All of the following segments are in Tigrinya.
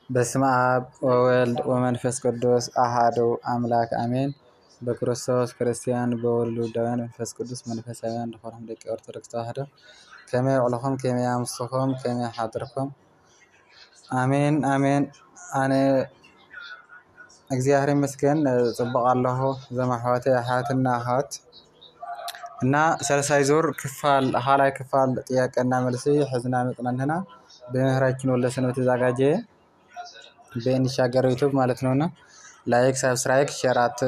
በስመ አብ ወወልድ ወመንፈስ ቅዱስ አሐዱ አምላክ አሜን። በክርስቶስ ክርስቲያን በወልድ ውሉዳውያን መንፈስ ቅዱስ መንፈሳውያን ለሆኑም ደቂ ኦርቶዶክስ ተዋህዶ ከመይ ውዕልኩም ከመይ አምስኩም ከመይ ሓድርኩም አሜን አሜን። አነ እግዚአብሔር ይመስገን ጽብቅ አለሁ። ዘማሕወተ አሓትና አሓት እና ሰለሳይ ዙር ክፋል ሀላይ ክፋል ጥያቄና መልስ ሕዝና መጥናንና በምህራችን ወልደ ሰንበት ተዘጋጀ በእንሻገር ዩቲዩብ ማለት ነውና ላይክ ሰብስክራይብ ሼራት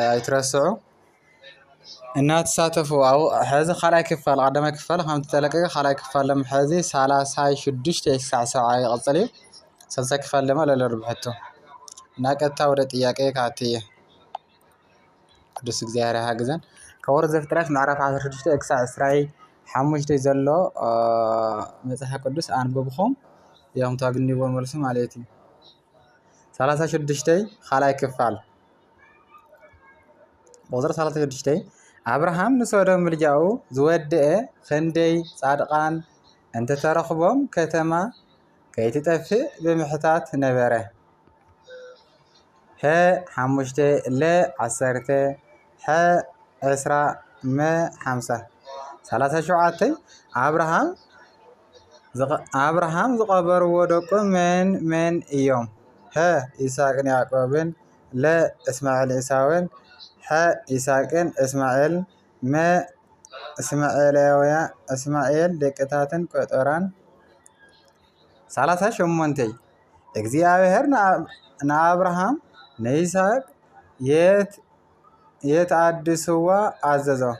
አይትረስዑ እና ተሳተፉ። አው ሕዚ ሀላይ ክፋል ቀዳማይ ክፋል ከም ተለቀቀ ሀላይ ክፋል ለም ሕዚ 36 ሳዕሳዕ ይቅፅል እዩ። ሰለሳይ ክፋል ደማ ለለርብሕቱ እና ቀጥታ ወደ ጥያቄ ካትየ ቅዱስ እግዚአብሔር ያግዘን። ከወር ዘፍጥረት ምዕራፍ 16 ክሳብ 25 ዘሎ መጽሐፍ ቅዱስ አንብብኩም ያም ታግኒዎ መልሱ ማለት እዩ። 36 ሀላይ ክፋል ቁጥር 36 አብርሃም ንሶዶም ምልጃኡ ዝወድአ ክንደይ ጻድቃን እንተተረኽቦም ከተማ ከይትጠፍእ ብምሕታት ነበረ። ሀ 5 ለ 10 ሐ 10 መ 50 37 አብርሃም ዝቀበርዎ ደቁ መን እዮም? ሀ ይስሐቅን ያዕቆብን ለ እስማኤል ዒሳውን ሐ ይስሐቅን እስማኤል መ እስማኤል ደቅታትን ቆጠራን 38 እግዚአብሔር ንአብርሃም ንይስሐቅ የትአድስዋ አዘዘው?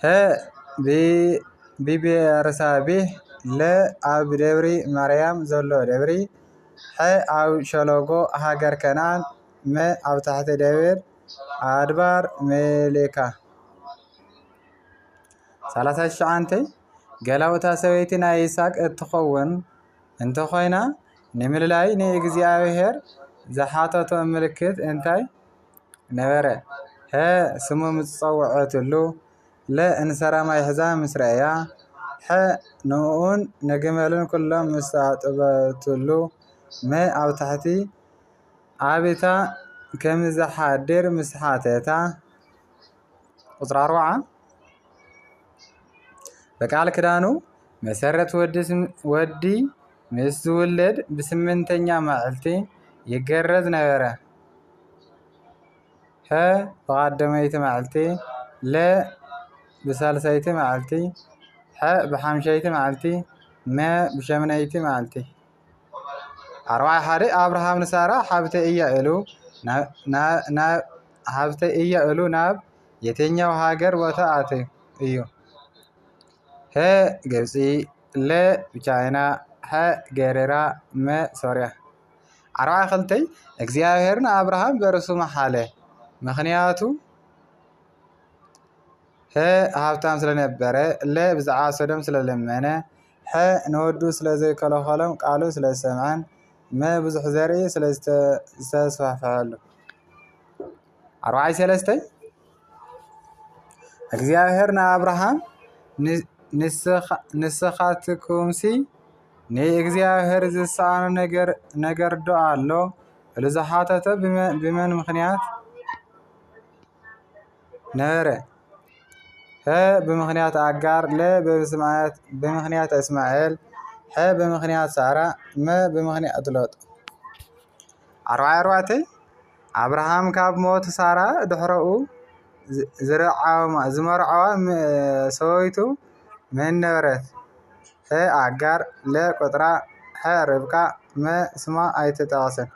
ሀ ብቤርሳቤህ ለ ኣብ ደብሪ ማርያም ዘሎ ደብሪ ሐ ኣብ ሸለጎ ሃገር ከነዓን መ ኣብ ታሕቲ ደብር ኣድባር ሜሌካ 39 ገላውታ ሰበይቲ ናይ ይስሐቅ እትኸውን እንተኮይና ንምልላይ ንእግዚአብሔር ዝሓተቶ ምልክት እንታይ ነበረ? ሀ ስሙ ምፅፀውዐትሉ ለ እንሰራ ማይ ሒዛ ምስ ረአያ ሐ ንኡን ንግመልን ኩሎም ምስ ኣጥበትሉ መ ኣብ ታሕቲ ኣብታ ከምዝሓድር ምስ ሓተታ ቁፅሪ 40 በቃል ክዳኑ መሰረት ወዲ ምስ ዝውለድ ብስምንተኛ መዓልቲ ይገረዝ ነበረ። ሀ ብቀዳመይቲ መዓልቲ ለ ብሳልሳይቲ መዓልቲ ሐ ብሓምሻይቲ መዓልቲ መ ብሸምናይቲ መዓልቲ 41 አብርሃም ንሳራ ሓብተ እያ እሉ ናብ የትኛው ሀገር ቦታ ኣትዩ እዩ? ሀ ግብፂ ለ ቻይና ሐ ገሬራ መ ሶርያ 42 እግዚአብሔር ንአብርሃም በርሱ መሓለ ምክንያቱ ሀ ሃብታም ስለነበረ ለ ብዛዕባ ሶዶም ስለለመነ ሐ ንወዱ ስለዘይከለኸሎም ቃሉ ስለሰምዐን መ ብዙሕ ዘርኢ ስለዝተስፋሕፈሐሉ 43 እግዚአብሔር ንአብርሃም ንስኻትኩምሲ ንእግዚአብሔር ዝሰኣኖ ነገር ዶ ኣሎ ኢሉ ዝሓተቶ ብመን ምክንያት ነበረ? ሀ ብምክንያት ኣጋር ለ ብምክንያት እስማኤል ሐ ብምክንያት ሳራ መ ብምክንያት ሎጥ 44 አብርሃም ካብ ሞት ሳራ ድሕረኡ ዝመርዓዋ ሰበይቱ መን ነበረት? ሀ ኣጋር ለ ቆጥራ ሐ ርብቃ መ ስማ ኣይተጠቐሰን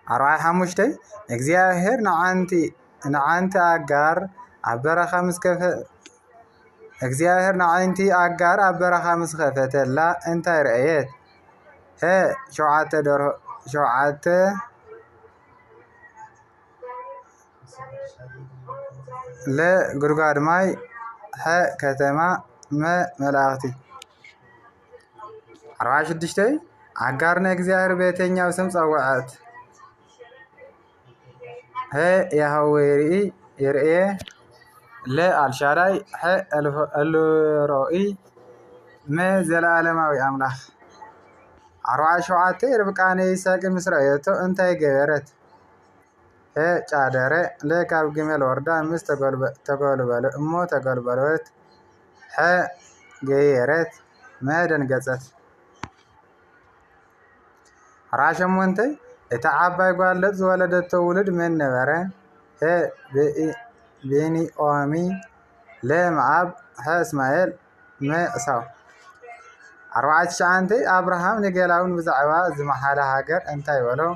45 እግዚአብሔር ንዓንቲ ኣጋር ኣብ በረኻ ምስ ከፈተላ እንታይ ረአየት? ሀ 7 ደርሆ 7 ለ ጉድጓድ ማይ ሐ ከተማ መ መላእክቲ 46 ኣጋር ንእግዚአብሔር በየትኛው ስም ፀውዐት? ሀ ያህዌ ይርኤ ل الشاداي ح الروئي ما زلالماوي أملاخ 47 ربقاني يساق مسرعيتو انتاي قبرت هي قادرة لكاب جميل وردا مس تقولبالو امو تقولبالوت هي قيرت ما دنقصت راشم وانتي اتعباي قالت زولدت تولد من نبره هي بيني اوامي لمعاب هي اسماعيل ما اساو 49 أبراهام نقلاون بزعوا زمحالة هاجر انتاي ولو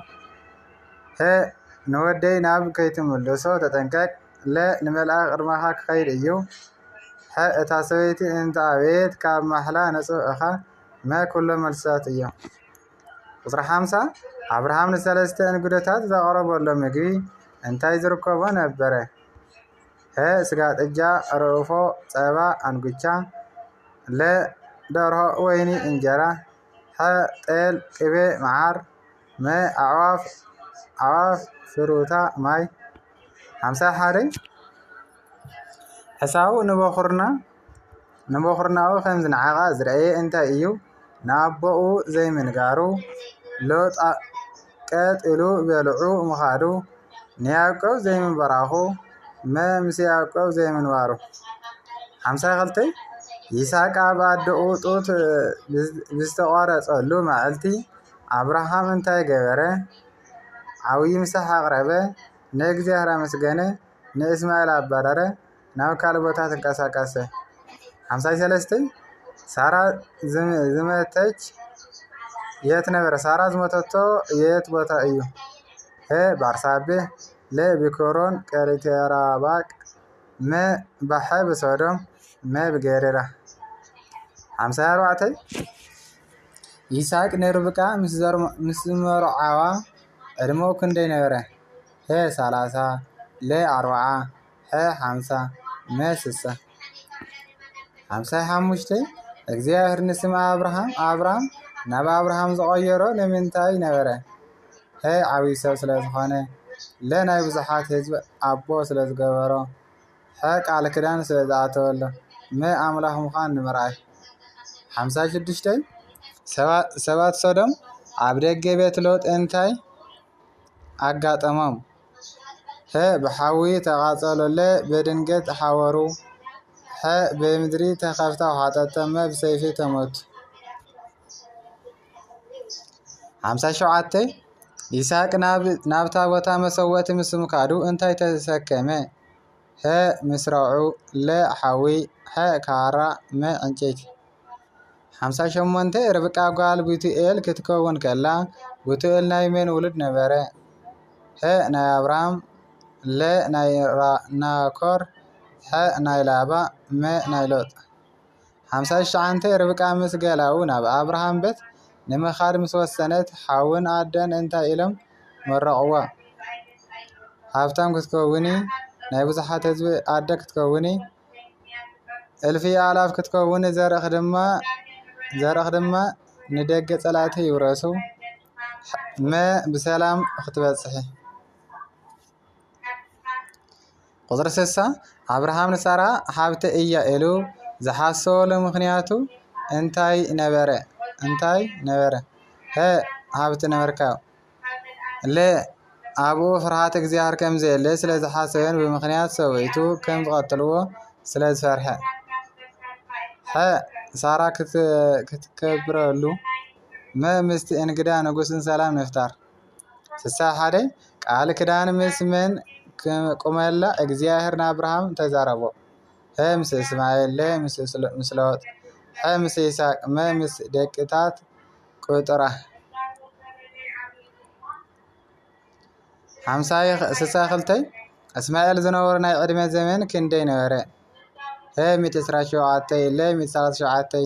هي نودي ناب كيتم اللسو تتنكك لا نملأ غرمها خير ايو ها اتاسويتي انت عبيت كاب محلا نسو اخا ما كل ملسات ايو وصر 5 أبراهام نسالسته انقودتات ذا غرب ولا مقوي انتاي زركوبا نبره هي سقات اجا رؤفو صيبا انقوشا لا داره ويني انجرا ها تيل قبي معار ما عواف فروتا ماي 5 حاري حساو نبوخرنا او خمز نعاقا زرعي انت ايو نابقو زي من غارو لوط قد الو بلعو مخادو نياقو زي من براخو ما مسياقو زي من وارو 5 غلطي يساق አባደኡ ጦት ብዝተቋረጸሉ መዓልቲ አብርሃም እንታይ ገበረ ዓብይ ምሳሕ አቅረበ ንእግዚአብሔር አመስገነ ንእስማኤል አባረረ ናብ ካልእ ቦታ ተንቀሳቀሰ 53 ሳራ ዝመተች የት ነበረ ሳራ ዝመተቶ የት ቦታ እዩ ባርሳቤ ለቢኮሮን ቀሪቴራባቅ በሐብ ሶዶም بقريرة 54 يساق نربقا مسمرعوا ادمو كندي نبره هي 30 ل 40 هي 50 ما 6 55 እግዚአብሔር ንስም አብርሃም ናብ አብርሃም ዘቀየሮ ለምንታይ ነበረ هي ዓብይ ሰብ ስለዝኾነ ለናይ ብዙሓት ህዝብ አቦ ስለዝገበሮ ቃል ክዳን ስለዝኣተወሎ ما أملاهم مخان نمرأي 56 سبات صدم عبدك جبت لوت انتاي أقات أمام هي بحاوي تغاطلو لا بدنجت حاورو هي بمدري تخافتا وحاطا تم بسيفي تموت 57 يساق نابتا وتا مسوات مسمكادو انتاي تسكمه هي مسرعو لا حاوي هي كارا ما انجيت 58 ربقا قال بيتئل كتكون كلا بيتئل نايمين ولد نبره هي ناي ابراهام لا ناي ناكور هي ناي لابا ما ناي لوط 59 ربقا مسقلاو ناب ابراهام بيت نمخاد مسوسنت حاون عدن انت إلم مرقوا هافتام كتكوني ناي بزحات هزب عدك كتكوني الفي آلاف كتكوني زرق دما ندق صلاتي يورسو ما بسلام اختبات صحيح قدر سسا أبراهام نسارا حابت إيا إلو زحاسو لمخنياتو انتاي نبره هي حابت نبركاو لي أبو فرحات እግዚአብሔር ከም ዘለ ስለዚ ሓሰበን በምክንያት ሰውይቱ ከም ዝቀተልዎ ስለዚ ፈርሐ ሳራ ክትከብረሉ ምስቲ እንግዳ ንጉስን ሰላም ነፍጣር 61 ቃል ክዳን ምስመን ቁመላ እግዚአብሔር ንአብርሃም ተዛረቦ ምስ እስማኤል ምስ ሎጥ ምስ ይስሐቅ ምስ ደቅታት ቁጥራ 52 اسماعيل زنور ناي قدمه زمن كندي نوره هي 117 ل 137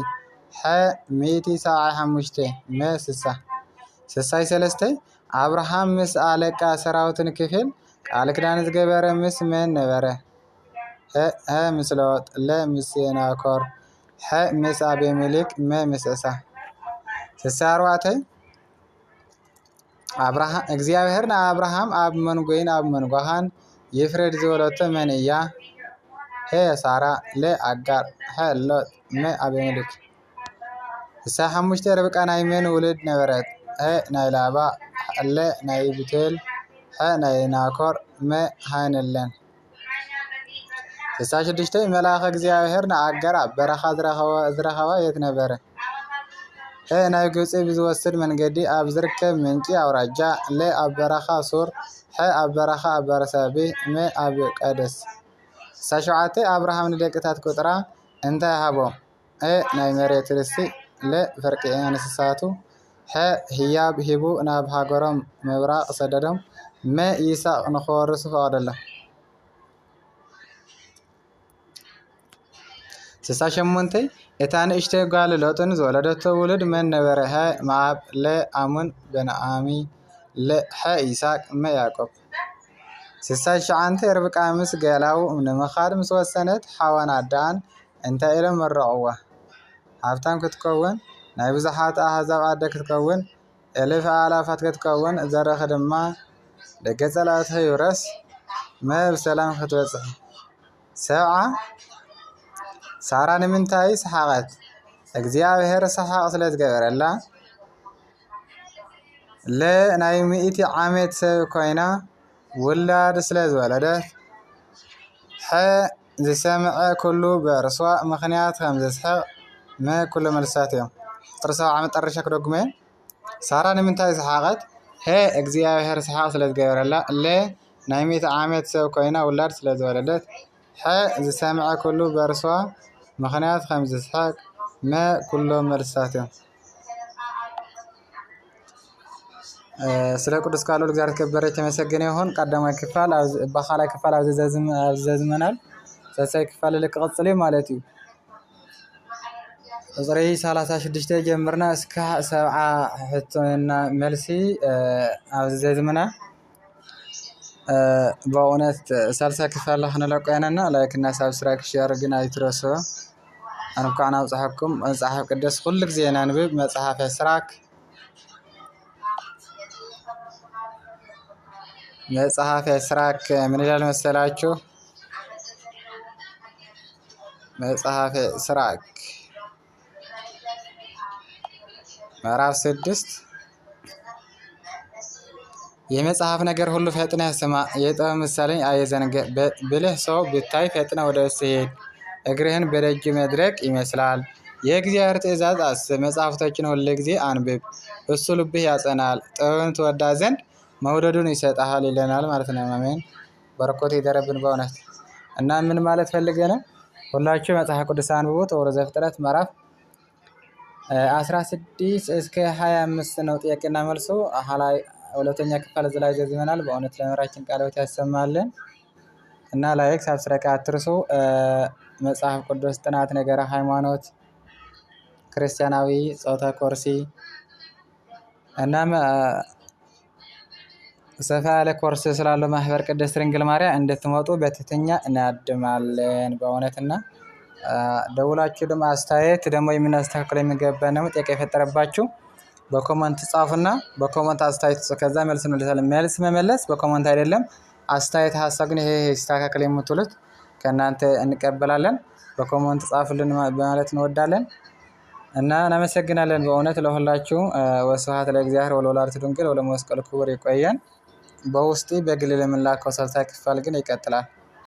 ح 175 ما 63 ابراهام مس አለቃ ሰራዊትን ክፍል ቃል ክዳን ዝገበረ ምስ መን ነበረ ه ምስ ሎጥ ለ ምስ ናኮር ح ምስ አቤሜሌክ ምስ ዕሳ 64 أبراهام እግዚአብሔር አብርሃም አብ መንጎይን አብ መንጎሃን ይፍረድ ዘወለተ መንያ ሄ ሳራ ለ አጋር ሐ ሎጥ መ አቤሜሌክ እሳ ሓሙሽተ ርብቃ ናይ መን ውልድ ነበረት ናይ ላባ ለ ናይ ቢቱኤል ናይ ናኮር መ ሃይነለን እሳ ሽዱሽተ መልአከ እግዚአብሔር ንአጋር ኣብ በረኻ ዝረኸባ የት ነበረ ናይ ግብጽ ብዝወስድ መንገዲ ኣብ ዝርከብ ምንጪ አውራጃ ለ ኣብ በረኻ ሱር ኣብ በረኻ ኣብ በረሳቤ መ ኣብ ቀደስ እሳ ሸውዓተ አብርሃም ንደቅታት ቁጥራ እንታይ ሃቦም ናይ መሬት ርስቲ ለ ፍርቂ እንስሳቱ ህያብ ሂቡ ናብ ሃገሮም ምብራቅ ሰደዶም መ ይስሐቅ ንኽወርሱ ፈቀደሎም ስሳ ሸሞንተ እታ ንእሽተይ ጓል ሎጥን ዝወለደቶ ውሉድ መን ነበረ መዓብ ለ አሙን በንአሚ ለ ይስሐቅ መ ያዕቆብ ስሳ ሸዓንተ ርብቃ ምስ ገላው ንምኻድ ምስ ወሰነት ሓዋን አዳን እንታይ ኢሎም መረቕዋ ሃብታም ክትከውን ናይ ብዙሓት ኣህዛብ ኣደ ክትከውን እልፍ ኣላፋት ክትከውን ዘረኸ ድማ ደገ ጸላእቲ ይውረስ መ ብሰላም ክትበጽሕ ሰብዓ ሳራ ንምንታይ ሰሓቐት እግዚአብሔር ሰሓቕ ስለ ዝገበረላ ለ ናይ 100 ዓመት ሰብ ኮይና ውላድ ስለ ዝወለደት ዝሰምዐ ኩሉ በርሷ ምክንያት ከም ዝስሕቕ መ ኩሉ መልሳት እዮም ጥርሳ ዓመት ጠርሻ ክደግመ ሳራ ንምንታይ ሰሓቐት እግዚአብሔር ሰሓቕ ስለ ዝገበረላ ለ ናይ 100 ዓመት ሰብ ኮይና ውላድ ስለ ዝወለደት ዝሰምዐ ኩሉ በርሷ ምክንያት ከም ዝስሕቕ መ ኩሉ መልሳት እዮም ስለ ቅዱስ ቃሉ እግዚአብሔር ከበረ የተመሰገነ ይሁን ቀዳማይ ክፋል በኻላይ ክፋል ኣብ ዘዝመናል ሰሳይ ክፋል ልቅጽል ማለት እዩ ቁጥሪ 36 ጀምርና እስከ 70 ሕቶና መልሲ ኣብ ዘዝመና በእውነት ሳልሳይ ክፋል ክንለቀየና ላይክ እና ሳብስክራይብ ሼር ግን አይትረሱ አንኳና ጽሐኩም መጽሐፍ ቅዱስ ሁሉ ጊዜ እናንብብ መጽሐፈ ስራክ መጽሐፈ ስራክ ምን ይላል መሰላችሁ መጽሐፈ ስራክ ምዕራፍ 6 የመጽሐፍ ነገር ሁሉ ፈጥነ ስማ የጥበብ ምሳሌ አየዘንገ ብልህ ሰው ብታይ ፈጥነ ወደ እሱ ሄድ እግርህን በደጅ መድረቅ ይመስላል የእግዚአብሔር ትእዛዝ አስብ መጽሐፍቶችን ሁሉ ጊዜ አንብብ እሱ ልብህ ያጸናል ጥበብን ትወዳ ዘንድ መውደዱን ይሰጣል ይለናል ማለት ነው አሜን በረከት ይደረብን በእውነት እና ምን ማለት ፈልገና ሁላችሁ መጽሐፍ ቅዱስ አንብቡት ኦሪት ዘፍጥረት ምዕራፍ 16 እስከ 25 ነው ጥያቄና መልሱ አሃላይ ሁለተኛ ክፍል ላይ ዘዝመናል በእውነት ለመራችን ቃልዎት ያሰማልን እና ላይክ ሳብስክራይብ አትርሱ መጽሐፍ ቅዱስ ጥናት ነገረ ሃይማኖት ክርስቲያናዊ ጾታ ኮርሲ እና ሰፋ ያለ ኮርስ ስላለው ማህበር ቅድስት ድንግል ማርያም እንድትመጡ በትህትና እናድማለን በእውነትና ደውላችሁ ደግሞ አስተያየት ደግሞ የምናስተካክለው የሚገባ ነው ጥያቄ የፈጠረባችሁ በኮሜንት ጻፉና በኮሜንት አስተያየት ከዛ መልስ እንልሳለን መልስ መመለስ በኮሜንት አይደለም አስተያየት ሐሳብ ግን ይሄ ይስተካከል የምትሉት ከናንተ እንቀበላለን በኮሜንት ጻፉልን ማለት እንወዳለን እና እናመሰግናለን በእውነት ለሁላችሁ ወስብሐት ለእግዚአብሔር ወለወላዲቱ ድንግል ወለመስቀሉ ክቡር ይቆየን በውስጤ በግል ለምላከው ሰልሳይ ክፍል ግን ይቀጥላል